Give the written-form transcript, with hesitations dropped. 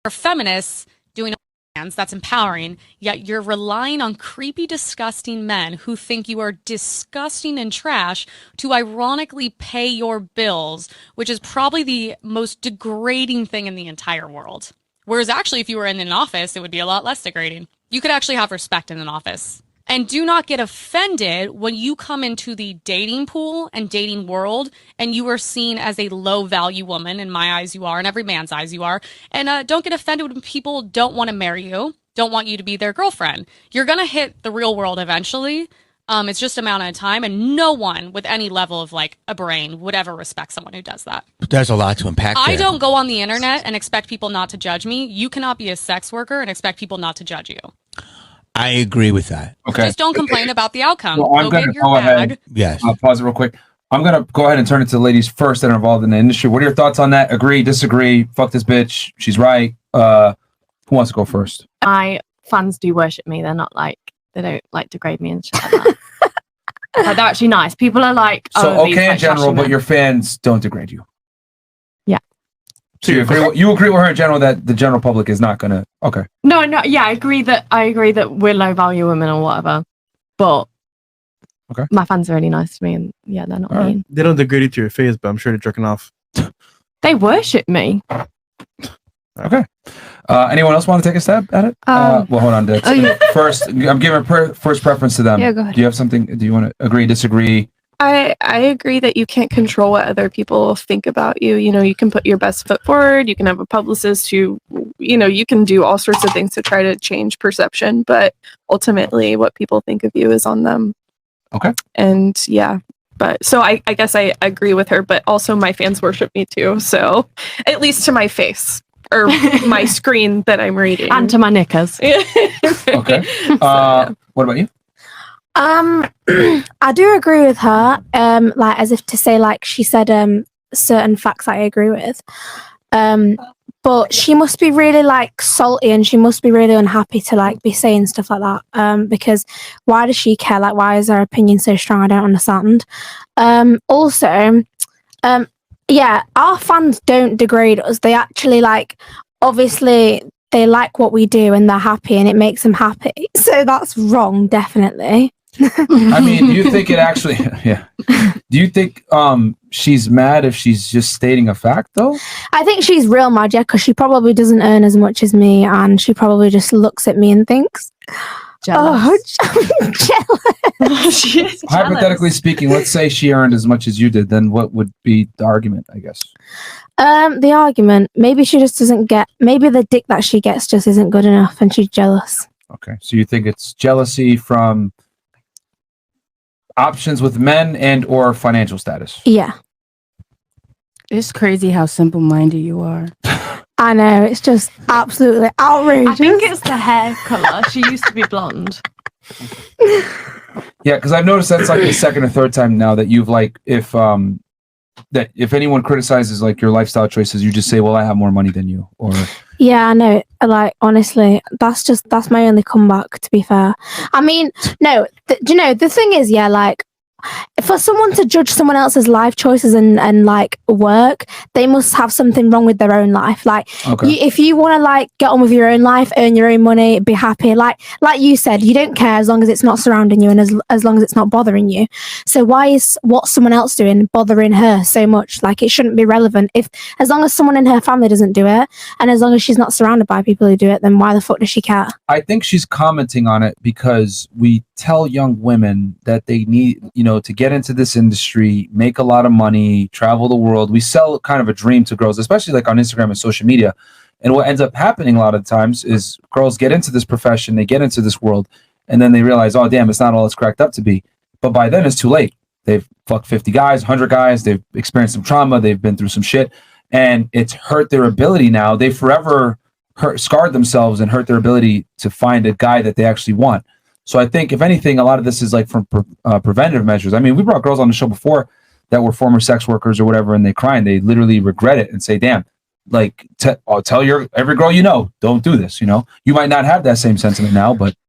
feminists doing that's empowering, yet you're relying on creepy, disgusting men who think you are disgusting and trash to ironically pay your bills, which is probably the most degrading thing in the entire world. Whereas actually, if you were in an office, it would be a lot less degrading. You could actually have respect in an office. And do not get offended when you come into the dating pool and dating world and you are seen as a low value woman. In my eyes, you are. In every man's eyes, you are. And don't get offended when people don't want to marry you, don't want you to be their girlfriend. You're going to hit the real world eventually. It's just a matter of time. And no one with any level of like a brain would ever respect someone who does that. There's a lot to unpack there. I don't go on the internet and expect people not to judge me. You cannot be a sex worker and expect people not to judge you. I agree with that. Okay. Just don't complain about the outcome. Well, I'm going to go ahead. Yes. I'll pause it real quick. I'm going to go ahead and turn it to the ladies first that are involved in the industry. What are your thoughts on that? Agree, disagree? Fuck this bitch. She's right. Who wants to go first? My fans do worship me. They're not like, they don't like degrade me and shit like that. Like, they're actually nice. People are like, so okay in general, but your fans don't degrade you. Yeah. So you agree with her in general that the general public is not gonna. Okay. No, yeah, I agree that we're low value women or whatever, but okay, my fans are really nice to me, and yeah, they're not mean. They don't degrade you to your face, but I'm sure they're jerking off. They worship me. Okay. Anyone else want to take a stab at it? Well, hold on, Dix. First, I'm giving first preference to them. Yeah, go ahead. Do you have something? Do you want to agree, disagree? I agree that you can't control what other people think about you. You know, you can put your best foot forward. You can have a publicist who, you know, you can do all sorts of things to try to change perception. But ultimately, what people think of you is on them. Okay. And yeah, but so I guess I agree with her. But also, my fans worship me too. So at least to my face or my screen that I'm reading, and to my knickers. Okay. What about you? I do agree with her. Like as if to say, like she said, certain facts I agree with. But she must be really like salty, and she must be really unhappy to like be saying stuff like that. Because why does she care? Like, why is her opinion so strong? I don't understand. Also, yeah, our fans don't degrade us. They actually like, obviously, they like what we do and they're happy, and it makes them happy. So that's wrong, definitely. I mean, do you think it actually? Yeah. Do you think she's mad if she's just stating a fact, though? I think she's real mad, yeah, because she probably doesn't earn as much as me, and she probably just looks at me and thinks, jealous. "Oh, jealous." She is Hypothetically speaking, let's say she earned as much as you did, then what would be the argument? I guess. The argument, maybe she just doesn't get. Maybe the dick that she gets just isn't good enough, and she's jealous. Okay, so you think it's jealousy from options with men and or financial status? Yeah. It's crazy how simple-minded you are. I know, it's just absolutely outrageous. I think it's the hair color. She used to be blonde. Yeah, because I've noticed that's like the second or third time now that you've like, if anyone criticizes like your lifestyle choices, you just say, well, I have more money than you, or Yeah, I know. Like, honestly, that's my only comeback, to be fair. I mean, no, do you know, the thing is, yeah, like, for someone to judge someone else's life choices and like work, they must have something wrong with their own life. Like, if you want to like get on with your own life, earn your own money, be happy, like you said, you don't care as long as it's not surrounding you and as long as it's not bothering you. So why is what someone else doing bothering her so much? Like, it shouldn't be relevant. If as long as someone in her family doesn't do it, and as long as she's not surrounded by people who do it, then why the fuck does she care? I think she's commenting on it because we tell young women that they need, you know, to get into this industry, make a lot of money, travel the world. We sell kind of a dream to girls, especially like on Instagram and social media. And what ends up happening a lot of times is girls get into this profession, they get into this world, and then they realize, oh, damn, it's not all it's cracked up to be. But by then it's too late. They've fucked 50 guys, 100 guys. They've experienced some trauma. They've been through some shit. And it's hurt their ability now. They forever scarred themselves and hurt their ability to find a guy that they actually want. So I think, if anything, a lot of this is like from preventative measures. I mean, we brought girls on the show before that were former sex workers or whatever, and they cry and they literally regret it and say, damn, like, I'll tell every girl you know, don't do this. You know, you might not have that same sentiment now, but